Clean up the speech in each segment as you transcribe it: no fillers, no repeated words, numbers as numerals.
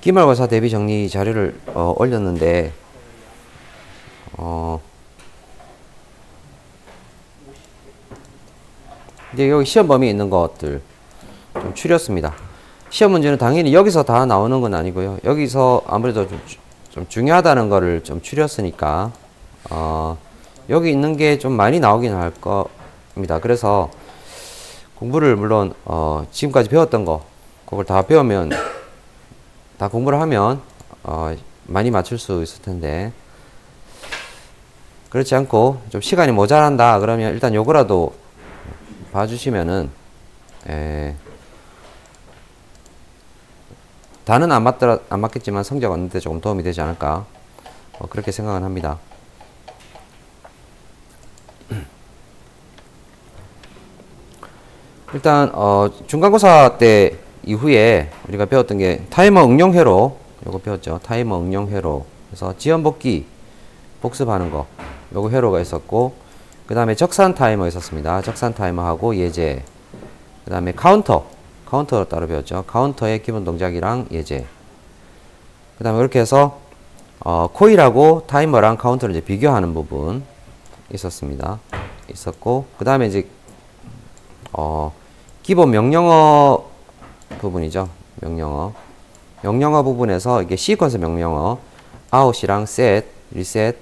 기말고사 대비 정리 자료를 올렸는데 이제 여기 시험 범위에 있는 것들 좀 추렸습니다. 시험 문제는 당연히 여기서 다 나오는 건 아니고요. 여기서 아무래도 좀 중요하다는 거를 좀 추렸으니까 여기 있는 게 좀 많이 나오긴 할 겁니다. 그래서 공부를 물론 지금까지 배웠던 거 그걸 다 배우면 다 공부를 하면 많이 맞출 수 있을 텐데 그렇지 않고 좀 시간이 모자란다 그러면 일단 요거라도 봐주시면은 다는 안 맞겠지만 성적 얻는 데 조금 도움이 되지 않을까 그렇게 생각은 합니다. 일단 중간고사 때 이후에 우리가 배웠던 게 타이머 응용회로 요거 배웠죠. 타이머 응용회로 그래서 지연복귀 복습하는 거 요거 회로가 있었고 그 다음에 적산 타이머 있었습니다. 적산 타이머하고 예제 그 다음에 카운터 따로 배웠죠. 카운터의 기본 동작이랑 예제 그 다음에 이렇게 해서 코일하고 타이머랑 카운터를 이제 비교하는 부분 있었고 그 다음에 이제 기본 명령어 부분이죠. 명령어 부분에서 이게 시퀀스 명령어 아웃이랑 셋, 리셋,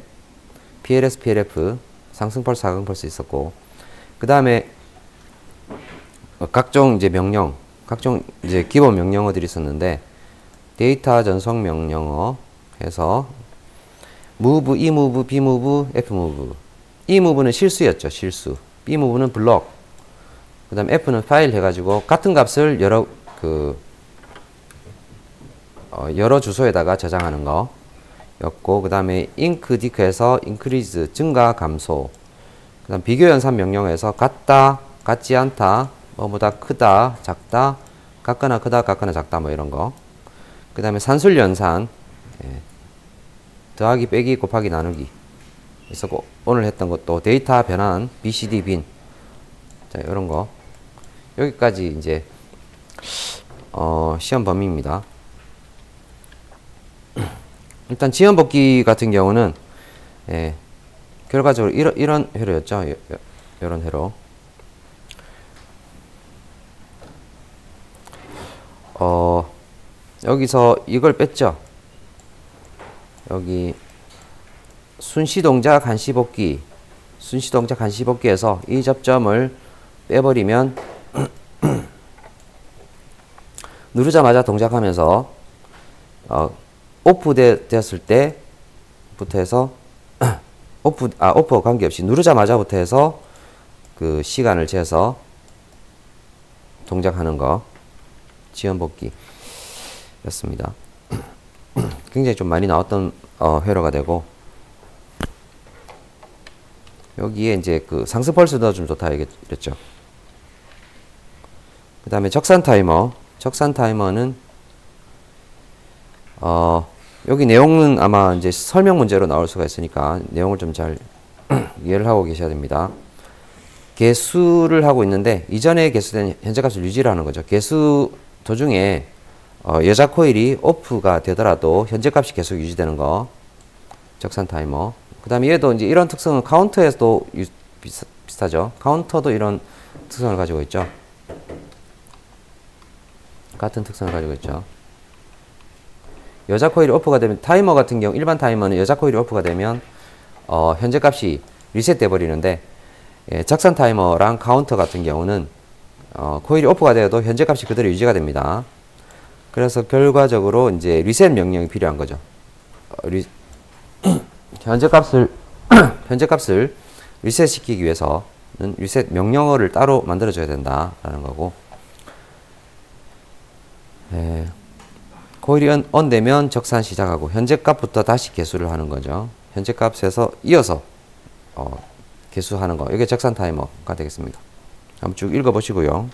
PLS, PLF, 상승펄스, 하강펄스 있었고 그 다음에 각종 이제 각종 이제 기본 명령어들이 있었는데 데이터 전송 명령어 해서 move, emove, bmove, fmove emove 실수였죠. 실수. bmove는 블록 그 다음 f는 파일 해가지고 같은 값을 여러 주소에다가 저장하는 거 였고 그 다음에 ink, dec해서 increase 증가, 감소 그 다음 비교 연산 명령어에서 같다, 같지 않다 뭐보다 크다, 작다, 같거나 크다, 같거나 작다 뭐 이런 거 그 다음에 산술 연산 더하기, 빼기, 곱하기, 나누기 있었고 오늘 했던 것도 데이터 변환, BCD 빈 자 이런 거 여기까지 이제 시험 범위입니다. 일단 지연복귀 같은 경우는 결과적으로 이런 회로였죠. 이런 회로 여기서 이걸 뺐죠. 여기 순시동작 한시복귀 순시동작 한시복귀에서 이 접점을 빼버리면 누르자마자 동작하면서 오프 되었을 때부터 해서 오프와 관계없이 누르자마자부터 해서 그 시간을 재서 동작하는 거 지연복귀 였습니다. 굉장히 좀 많이 나왔던 회로가 되고 여기에 이제 그 상승 펄스 넣어주면 좋다 이랬죠. 그 다음에 적산 타이머는 여기 내용은 아마 이제 설명 문제로 나올 수가 있으니까 내용을 좀 잘 이해를 하고 계셔야 됩니다. 개수를 하고 있는데 이전에 개수된 현재값을 유지를 하는 거죠. 개수 도중에 여자 코일이 오프가 되더라도 현재값이 계속 유지되는 거 적산 타이머. 그 다음에 얘도 이제 이런 특성은 카운터에서도 비슷하죠. 카운터도 이런 특성을 가지고 있죠. 같은 특성을 가지고 있죠. 여자 코일이 오프가 되면 타이머 같은 경우 일반 타이머는 여자 코일이 오프가 되면 현재 값이 리셋돼 버리는데 적산 타이머랑 카운터 같은 경우는 코일이 오프가 되어도 현재 값이 그대로 유지가 됩니다. 그래서 결과적으로 이제 리셋 명령이 필요한 거죠. 현재 값을 리셋 시키기 위해서는 리셋 명령어를 따로 만들어줘야 된다라는 거고. 코일이 on 되면 적산 시작하고 현재 값부터 다시 개수를 하는 거죠. 현재 값에서 이어서 개수하는 거. 이게 적산 타이머가 되겠습니다. 한번 쭉 읽어보시고요.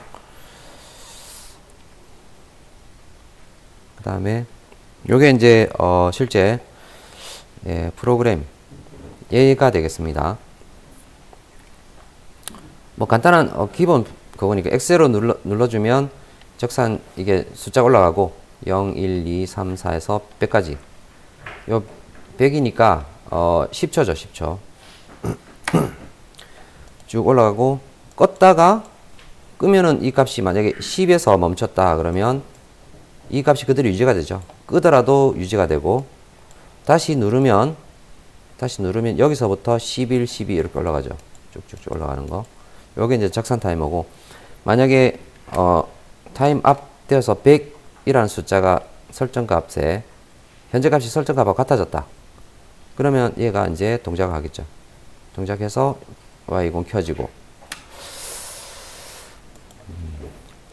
그 다음에 요게 이제 실제 프로그램 얘가 되겠습니다. 뭐 간단한 기본 그거니까 엑셀로 눌러주면 적산 이게 숫자가 올라가고 0, 1, 2, 3, 4에서 100까지. 요 100이니까 10초죠, 10초. 쭉 올라가고 껐다가 끄면은 이 값이 만약에 10에서 멈췄다 그러면 이 값이 그대로 유지가 되죠. 끄더라도 유지가 되고 다시 누르면 여기서부터 11, 12 이렇게 올라가죠. 쭉쭉쭉 올라가는 거. 요게 이제 적산 타이머고 만약에 타임 업 되어서 100이라는 숫자가 설정 값에 현재 값이 설정 값하고 같아졌다. 그러면 얘가 이제 동작을 하겠죠. 동작해서 Y20 켜지고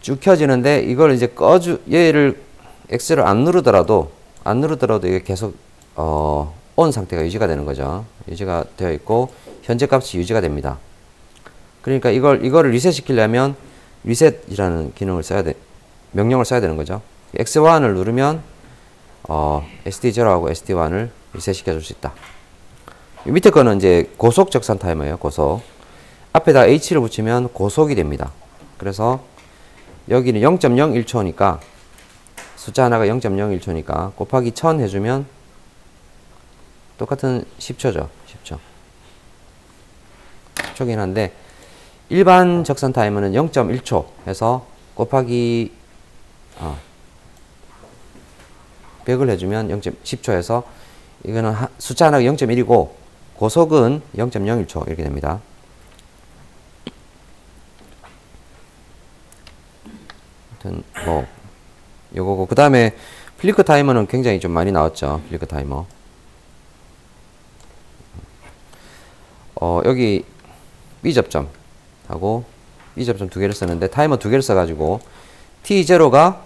쭉 켜지는데 이걸 이제 얘를 X를 안 누르더라도 이게 계속 온 상태가 유지가 되는 거죠. 유지가 되어 있고 현재 값이 유지가 됩니다. 그러니까 이거를 리셋 시키려면 리셋이라는 기능을 명령을 써야 되는 거죠. X1을 누르면 SD0하고 SD1을 리셋 시켜줄 수 있다. 밑에 거는 이제 고속 적산 타이머예요. 고속. 앞에다 H를 붙이면 고속이 됩니다. 그래서 여기는 0.01초니까 숫자 하나가 0.01초니까 곱하기 1000 해주면 똑같은 10초죠. 10초. 10초긴 한데 일반 적산 타이머는 0.1초 해서 곱하기 100을 해주면 10초 해서 이거는 숫자 하나가 0.1이고 고속은 0.01초 이렇게 됩니다. 아무튼 뭐 요거고 그 다음에 플리커 타이머는 굉장히 좀 많이 나왔죠. 플리커 타이머. 여기 B접점 하고 B접점 두 개를 썼는데 타이머 두 개를 써가지고 T0가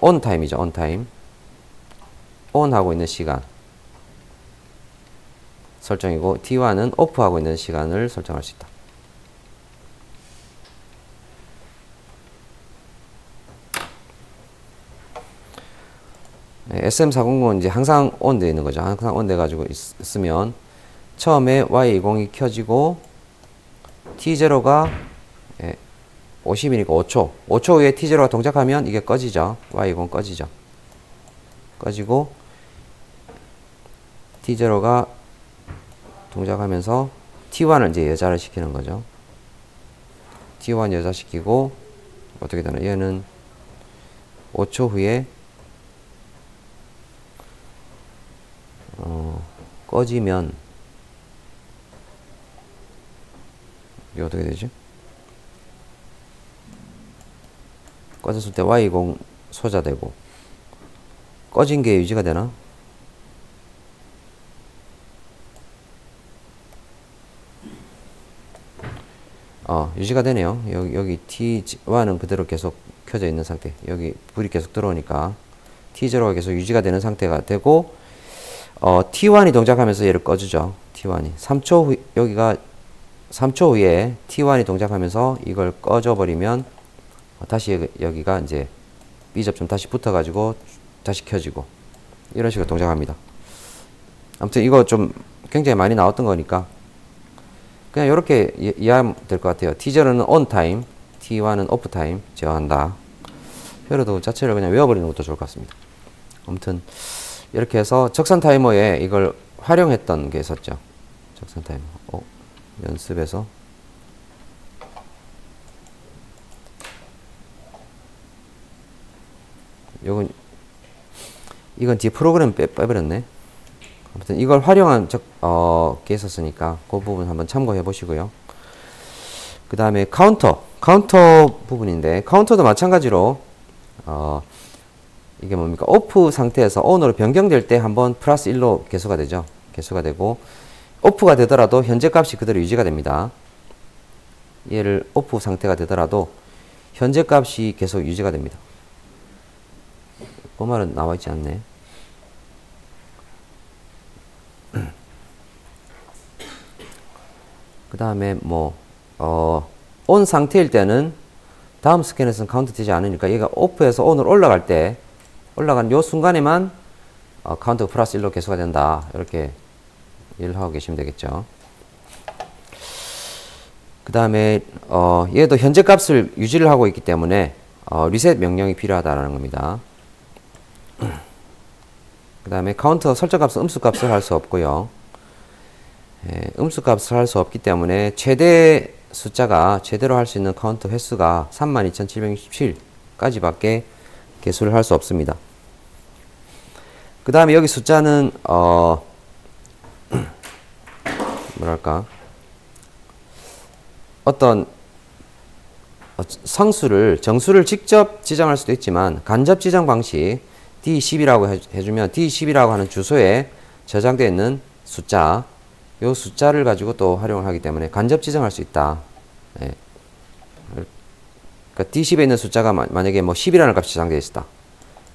on 타임이죠. on 타임. on 하고 있는 시간 설정이고 T1은 off 하고 있는 시간을 설정할 수 있다. SM400은 이제 항상 on 되어 있는 거죠. 항상 on 돼 가지고 있으면 처음에 Y20이 켜지고 T0가 50이니까 5초. 5초 후에 T0가 동작하면 이게 꺼지죠. Y20 꺼지죠. 꺼지고 T0가 동작하면서 T1을 이제 여자를 시키는 거죠. T1 여자 시키고 어떻게 되나? 얘는 5초 후에 꺼지면 이게 어떻게 되지? 꺼졌을 때 Y20 소자되고 꺼진 게 유지가 되나? 유지가 되네요. 여기 T1은 그대로 계속 켜져 있는 상태. 여기 불이 계속 들어오니까 T0가 계속 유지가 되는 상태가 되고 T1이 동작하면서 얘를 꺼주죠. T1이 3초 후 여기가 3초 후에 T1이 동작하면서 이걸 꺼져 버리면 다시 여기가 이제 B접점 다시 붙어 가지고 다시 켜지고 이런 식으로 동작합니다. 아무튼 이거 좀 굉장히 많이 나왔던 거니까 그냥 이렇게 이해하면 될 것 같아요. T0는 on 타임, T1은 off 타임 제어한다. 회로도 자체를 그냥 외워버리는 것도 좋을 것 같습니다. 아무튼 이렇게 해서 적산 타이머에 이걸 활용했던 게 있었죠. 적산 타이머. 연습에서 이건 뒤에 프로그램 빼버렸네. 아무튼 이걸 활용한 게 있었으니까 그 부분 한번 참고해 보시고요. 그 다음에 카운터 부분인데 카운터도 마찬가지로 이게 뭡니까? 오프 상태에서 ON으로 변경될 때 한번 플러스 1로 개수가 되죠. 개수가 되고 오프가 되더라도 현재 값이 그대로 유지가 됩니다. 얘를 오프 상태가 되더라도 현재 값이 계속 유지가 됩니다. 그 말은 나와 있지 않네. 그 다음에 on 상태일 때는 다음 스캔에서는 카운트 되지 않으니까 얘가 오프에서 on으로 올라간 요 순간에만 카운트가 플러스 1로 개수가 된다. 이렇게 이해를 하고 계시면 되겠죠. 그 다음에 얘도 현재 값을 유지를 하고 있기 때문에 리셋 명령이 필요하다라는 겁니다. 그 다음에 카운터 설정값은 음수값을 할 수 없고요. 음수값을 할 수 없기 때문에 최대 숫자가 최대로 할 수 있는 카운터 횟수가 32,767까지 밖에 개수를 할 수 없습니다. 그 다음에 여기 숫자는 뭐랄까 어떤 정수를 직접 지정할 수도 있지만 간접 지정 방식 D10이라고 해주면 D10이라고 하는 주소에 저장되어 있는 숫자, 요 숫자를 가지고 또 활용을 하기 때문에 간접 지정할 수 있다. 예. 그러니까 D10에 있는 숫자가 만약에 뭐 10이라는 값이 저장되어 있다.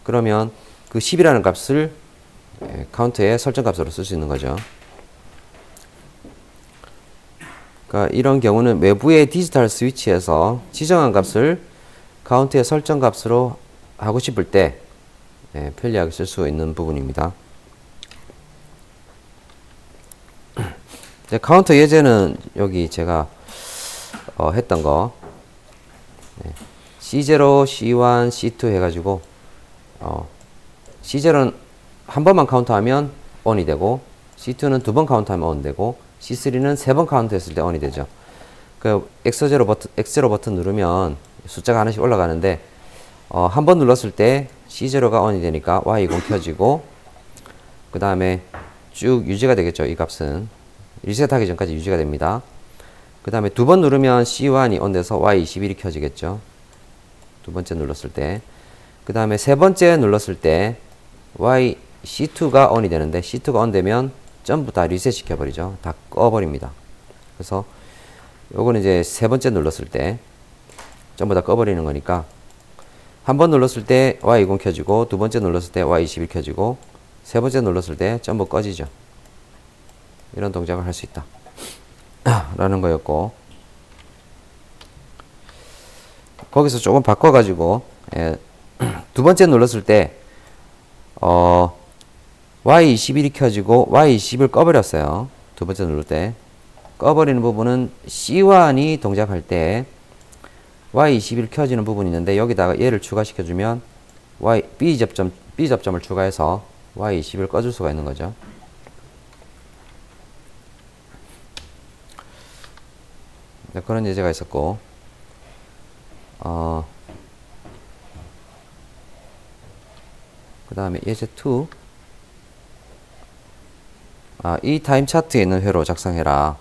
그러면 그 10이라는 값을 카운트의 설정값으로 쓸 수 있는 거죠. 그러니까 이런 경우는 외부의 디지털 스위치에서 지정한 값을 카운트의 설정값으로 하고 싶을 때 편리하게 쓸 수 있는 부분입니다. 이제 카운터 예제는 여기 제가 했던 거 C0, C1, C2 해가지고 C0는 한 번만 카운트하면 ON이 되고 C2는 두 번 카운트하면 ON 되고 C3는 세 번 카운트했을 때 ON이 되죠. 그 X0 버튼 누르면 숫자가 하나씩 올라가는데 한 번 눌렀을 때 C0가 ON이 되니까 Y20 켜지고 그 다음에 쭉 유지가 되겠죠. 이 값은 리셋하기 전까지 유지가 됩니다. 그 다음에 두 번 누르면 C1이 ON 돼서 Y21이 켜지겠죠. 두 번째 눌렀을 때. 그 다음에 세 번째 눌렀을 때 C2가 ON이 되는데 C2가 ON 되면 전부 다 리셋 시켜버리죠. 다 꺼버립니다. 그래서 요거는 이제 세 번째 눌렀을 때 전부 다 꺼버리는 거니까 한 번 눌렀을 때 Y20 켜지고 두 번째 눌렀을 때 Y21 켜지고 세 번째 눌렀을 때 전부 꺼지죠. 이런 동작을 할 수 있다 라는 거였고, 거기서 조금 바꿔가지고 두 번째 눌렀을 때 Y21이 켜지고 Y20을 꺼버렸어요. 두 번째 누를 때 꺼버리는 부분은 C1이 동작할 때 Y21 켜지는 부분이 있는데 여기다가 얘를 추가시켜주면 B 접점을 추가해서 Y20을 꺼줄 수가 있는 거죠. 네, 그런 예제가 있었고, 그 다음에 예제 2. 이 타임 차트에 있는 회로 작성해라.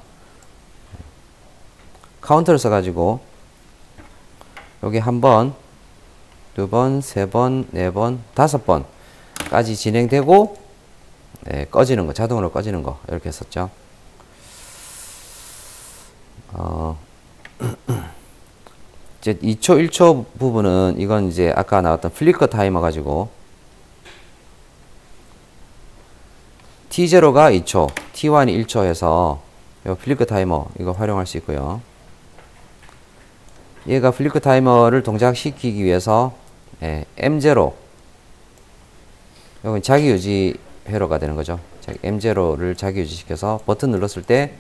카운터를 써가지고 여기 한 번, 두 번, 세 번, 네 번, 다섯 번까지 진행되고 꺼지는 거, 자동으로 꺼지는 거 이렇게 했었죠. 이제 2초, 1초 부분은 이건 이제 아까 나왔던 플리커 타이머 가지고 T0가 2초, T1이 1초 해서 이 플리커 타이머 이거 활용할 수 있고요. 얘가 플리커 타이머를 동작시키기 위해서 M0, 이건 자기유지 회로가 되는 거죠. M0를 자기유지 시켜서 버튼 눌렀을 때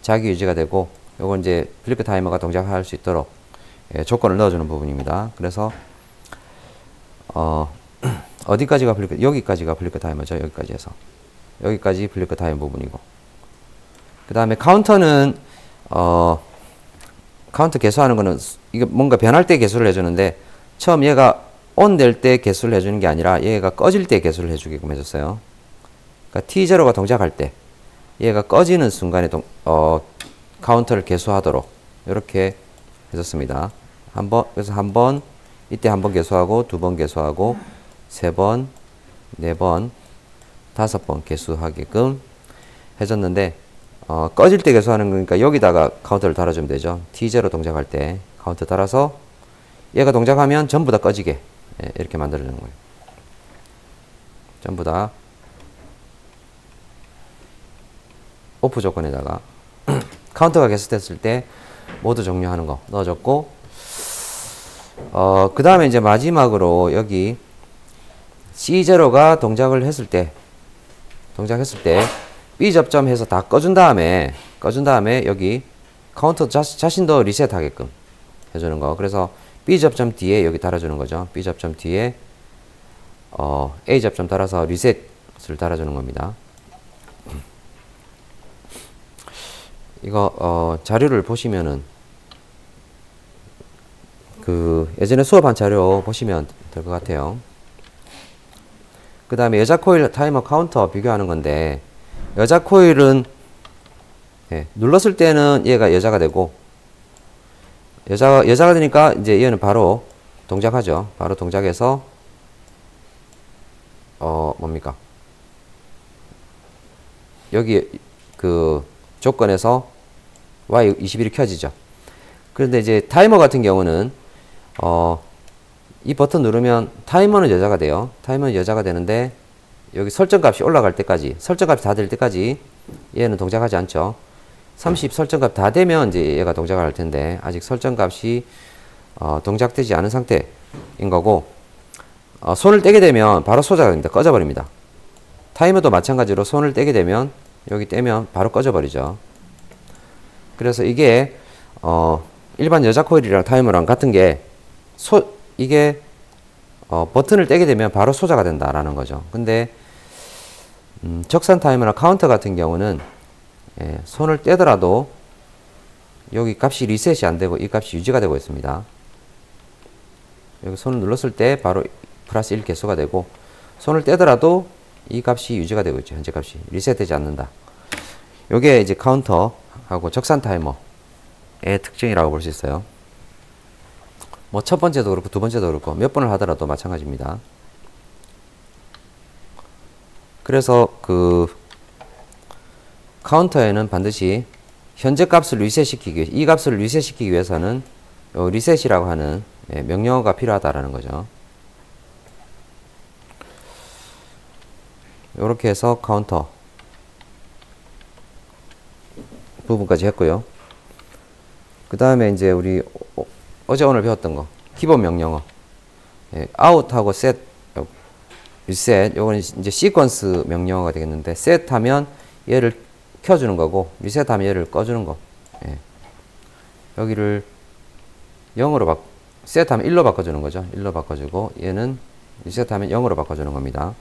자기유지가 되고, 요건 이제 플리커 타이머가 동작할 수 있도록 조건을 넣어주는 부분입니다. 그래서 어디까지가 여기까지가 플리커 타이머죠. 여기까지 해서 여기까지 플리커 타이머 부분이고, 그 다음에 카운터는 카운터 개수하는 거는 이게 뭔가 변할 때 개수를 해주는데, 처음 얘가 ON 될 때 개수를 해주는 게 아니라 얘가 꺼질 때 개수를 해주게끔 해줬어요. 그러니까 T0가 동작할 때 얘가 꺼지는 순간에 카운터를 개수하도록 이렇게 해줬습니다. 그래서 한 번, 이때 한 번 개수하고, 두 번 개수하고, 세 번, 네 번, 다섯 번 개수하게끔 해줬는데, 꺼질 때 개수하는 거니까 여기다가 카운터를 달아주면 되죠. T0 동작할 때 카운터 달아서 얘가 동작하면 전부 다 꺼지게 이렇게 만들어주는 거예요. 전부 다 오프 조건에다가 카운터가 개수됐을 때 모두 종료하는 거 넣어줬고, 그 다음에 이제 마지막으로 여기 C0가 동작했을 때 B 접점해서 다 꺼준 다음에 여기 카운터 자신도 리셋하게끔 해주는 거. 그래서 B 접점 뒤에 여기 달아주는 거죠. B 접점 뒤에 A 접점 달아서 리셋 것을 달아주는 겁니다. 이거 자료를 보시면은 그 예전에 수업한 자료 보시면 될 것 같아요. 그 다음에 여자 코일 타이머 카운터 비교하는 건데, 여자 코일은 눌렀을 때는 얘가 여자가 되고, 여자가 되니까 이제 얘는 바로 동작하죠. 바로 동작해서 뭡니까? 여기 그 조건에서 Y21이 켜지죠. 그런데 이제 타이머 같은 경우는 이 버튼 누르면 타이머는 여자가 돼요. 타이머는 여자가 되는데 여기 설정값이 올라갈 때까지, 설정값이 다 될 때까지 얘는 동작하지 않죠. 30 설정값 다 되면 이제 얘가 동작을 할 텐데, 아직 설정값이 동작되지 않은 상태인 거고, 손을 떼게 되면 바로 소자가 됩니다. 꺼져버립니다. 타이머도 마찬가지로 손을 떼게 되면, 여기 떼면 바로 꺼져버리죠. 그래서 이게 일반 여자 코일이랑 타이머랑 같은 게 이게 버튼을 떼게 되면 바로 소자가 된다라는 거죠. 근데 적산 타이머나 카운터 같은 경우는 손을 떼더라도 여기 값이 리셋이 안 되고 이 값이 유지가 되고 있습니다. 여기 손을 눌렀을 때 바로 플러스 1 개수가 되고, 손을 떼더라도 이 값이 유지가 되고 있죠. 현재 값이 리셋되지 않는다. 요게 이제 카운터하고 적산 타이머의 특징이라고 볼 수 있어요. 뭐 첫 번째도 그렇고 두 번째도 그렇고 몇 번을 하더라도 마찬가지입니다. 그래서 그 카운터에는 반드시 현재 값을 리셋시키기 위해, 이 값을 리셋시키기 위해서는 요 리셋이라고 하는 명령어가 필요하다라는 거죠. 요렇게 해서 카운터 부분까지 했고요. 그 다음에 이제 우리 어제 오늘 배웠던 거, 기본 명령어, 아웃하고 셋, 리셋, 요거는 이제 시퀀스 명령어가 되겠는데, 셋 하면 얘를 켜주는 거고, 리셋 하면 얘를 꺼주는 거. 여기를 0으로 셋 하면 1로 바꿔주는 거죠. 1로 바꿔주고, 얘는 리셋 하면 0으로 바꿔주는 겁니다.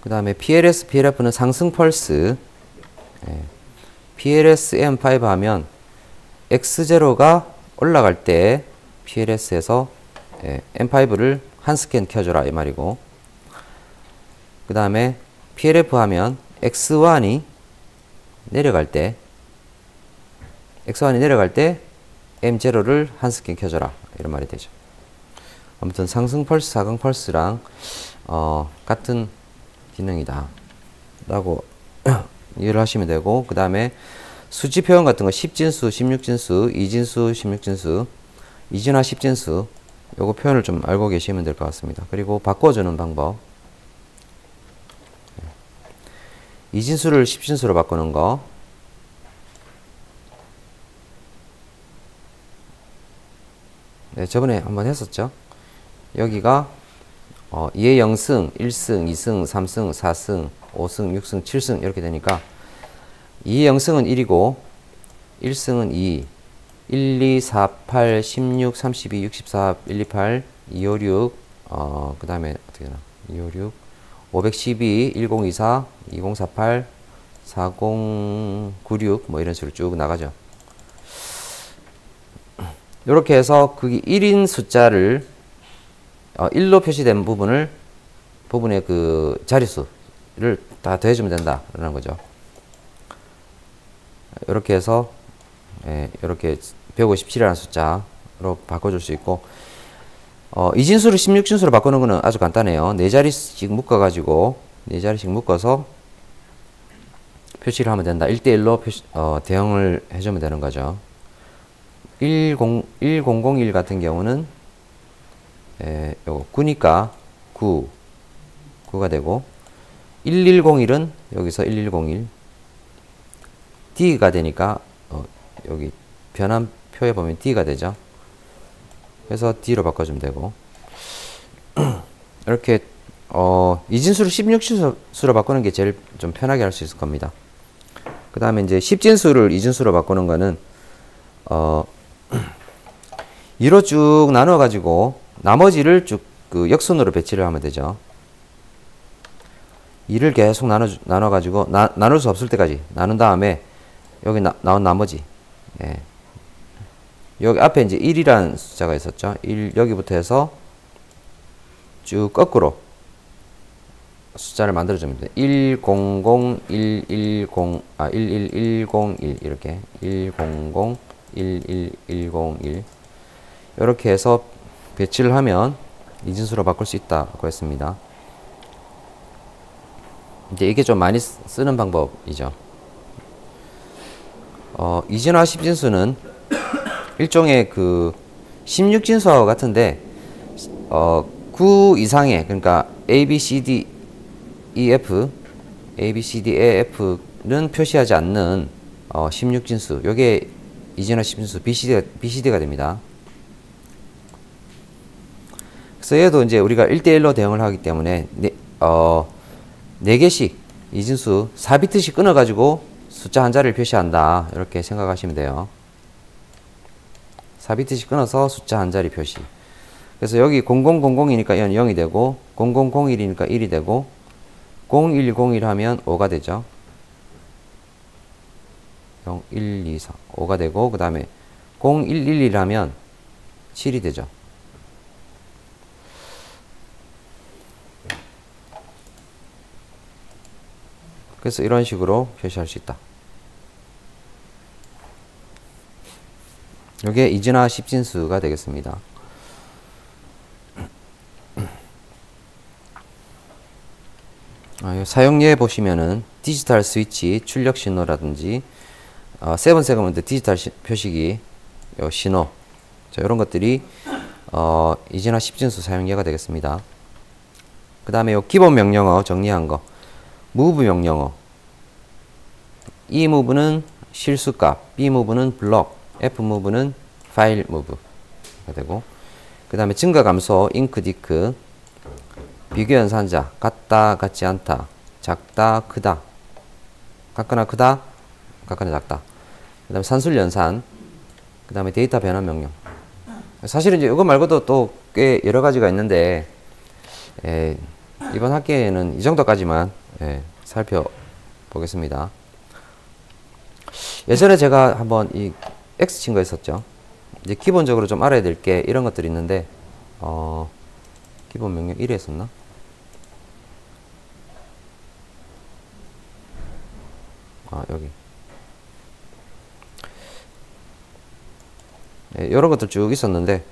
그 다음에 PLS, PLF는 상승 펄스. PLS M5 하면 X0가 올라갈 때 PLS에서 M5를 한 스캔 켜줘라 이 말이고, 그 다음에 PLF 하면 X1이 내려갈 때 M0를 한 스캔 켜줘라 이런 말이 되죠. 아무튼 상승 펄스, 하강 펄스랑 같은 기능이다 라고 이해를 하시면 되고, 그 다음에 수치 표현 같은 거 10진수, 16진수, 2진수, 16진수, 이진화 10진수, 요거 표현을 좀 알고 계시면 될 것 같습니다. 그리고 바꿔주는 방법, 2진수를 10진수로 바꾸는 거, 저번에 한번 했었죠. 여기가 2의 0승, 1승, 2승, 3승, 4승, 5승, 6승, 7승 이렇게 되니까 2의 0승은 1이고 1승은 2, 1, 2, 4, 8, 16, 32, 64, 128, 256, 그 다음에 어떻게 되나? 256, 512, 1024, 2048, 4096, 뭐 이런 식으로 쭉 나가죠. 이렇게 해서 그게 1인 숫자를 1로 표시된 부분의 그 자릿수를 다 더해주면 된다라는 거죠. 이렇게 해서 이렇게 157이라는 숫자로 바꿔줄 수 있고, 이진수를 16진수로 바꾸는 거는 아주 간단해요. 4자리씩 묶어가지고 4자리씩 묶어서 표시를 하면 된다. 1대1로 대응을 해주면 되는 거죠. 1001 같은 경우는 요거 9니까 9가 되고, 1101은 여기서 1101 D가 되니까 여기 변환표에 보면 D가 되죠. 그래서 D로 바꿔주면 되고, 이렇게 이진수를 16진수로 바꾸는 게 제일 좀 편하게 할 수 있을 겁니다. 그 다음에 이제 10진수를 이진수로 바꾸는 거는 2로 쭉 나눠 가지고 나머지를 쭉 그 역순으로 배치를 하면 되죠. 2를 계속 나눠 가지고 나눌 수 없을 때까지 나눈 다음에 여기 나온 나머지, 예. 여기 앞에 이제 1이라는 숫자가 있었죠. 1 여기부터 해서 쭉 거꾸로 숫자를 만들어주면 돼요. 100 110 11101 이렇게 100 11101 이렇게 해서 배치를 하면 이진수로 바꿀 수 있다고 했습니다. 이제 이게 좀 많이 쓰는 방법이죠. 이진화 10진수는 일종의 그 16진수와 같은데 9 이상의, 그러니까 A, B, C, D, E, F, A, B, C, D, E, F는 표시하지 않는 16진수, 요게 이진화 10진수 BCD가 됩니다. 그래서 얘도 이제 우리가 1대1로 대응을 하기 때문에 4개씩 이진수 4비트씩 끊어가지고 숫자 한 자리를 표시한다, 이렇게 생각하시면 돼요. 4비트씩 끊어서 숫자 한 자리 표시. 그래서 여기 0000이니까 얘는 0이 되고 0001이니까 1이 되고 0101 하면 5가 되죠. 0, 1, 2, 4, 5가 되고, 그 다음에 0111 하면 7이 되죠. 그래서 이런 식으로 표시할 수 있다. 이게 이진화 10진수가 되겠습니다. 사용예 보시면은 디지털 스위치 출력 신호라든지 세븐 세그먼트 디지털 표시기 요 신호, 자, 이런 것들이 이진화 10진수 사용예가 되겠습니다. 그 다음에 요 기본 명령어 정리한 거, move 명령어, E move는 실수값, B move는 블록, F move는 파일 move가 되고, 그 다음에 증가 감소 잉크 디크, 비교 연산자 같다 같지 않다, 작다 크다, 같거나 크다 같거나 작다, 그 다음에 산술 연산, 그 다음에 데이터 변환 명령. 사실은 이제 이거 말고도 또 꽤 여러 가지가 있는데 이번 학기에는 이 정도까지만 살펴보겠습니다. 예전에 제가 한번 이 X 친 거 있었죠. 이제 기본적으로 좀 알아야 될 게 이런 것들이 있는데, 기본 명령 1위 했었나? 여기. 이런 것들 쭉 있었는데,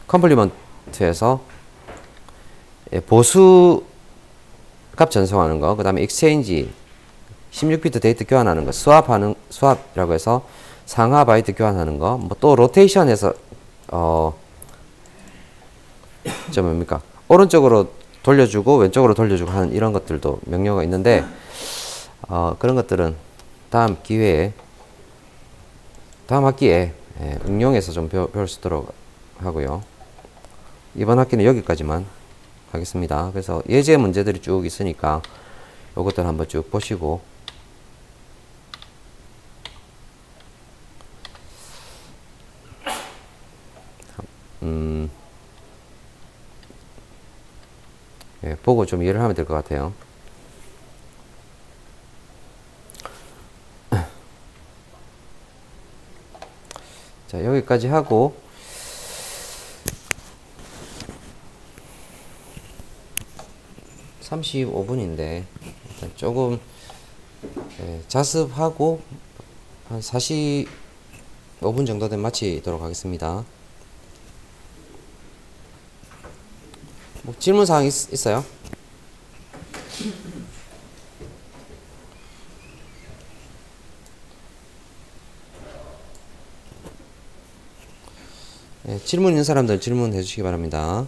컴플리먼트에서 보수 값 전송하는 거, 그 다음에 익스체인지 16비트 데이터 교환하는 거, 스왑이라고 해서 상하 바이트 교환하는 거, 또 로테이션에서 뭡니까? 오른쪽으로 돌려주고 왼쪽으로 돌려주고 하는 이런 것들도 명령어가 있는데, 그런 것들은 다음 학기에 응용해서 좀 배울 수 있도록 하고요. 이번 학기는 여기까지만 하겠습니다. 그래서 예제 문제들이 쭉 있으니까 요것들 한번 쭉 보시고, 보고 좀 이해를 하면 될 것 같아요. 자, 여기까지 하고, (35분인데) 일단 조금 자습하고 한 45분 정도 되면 마치도록 하겠습니다. 질문사항 있어요? 질문 있는 사람들 질문해 주시기 바랍니다.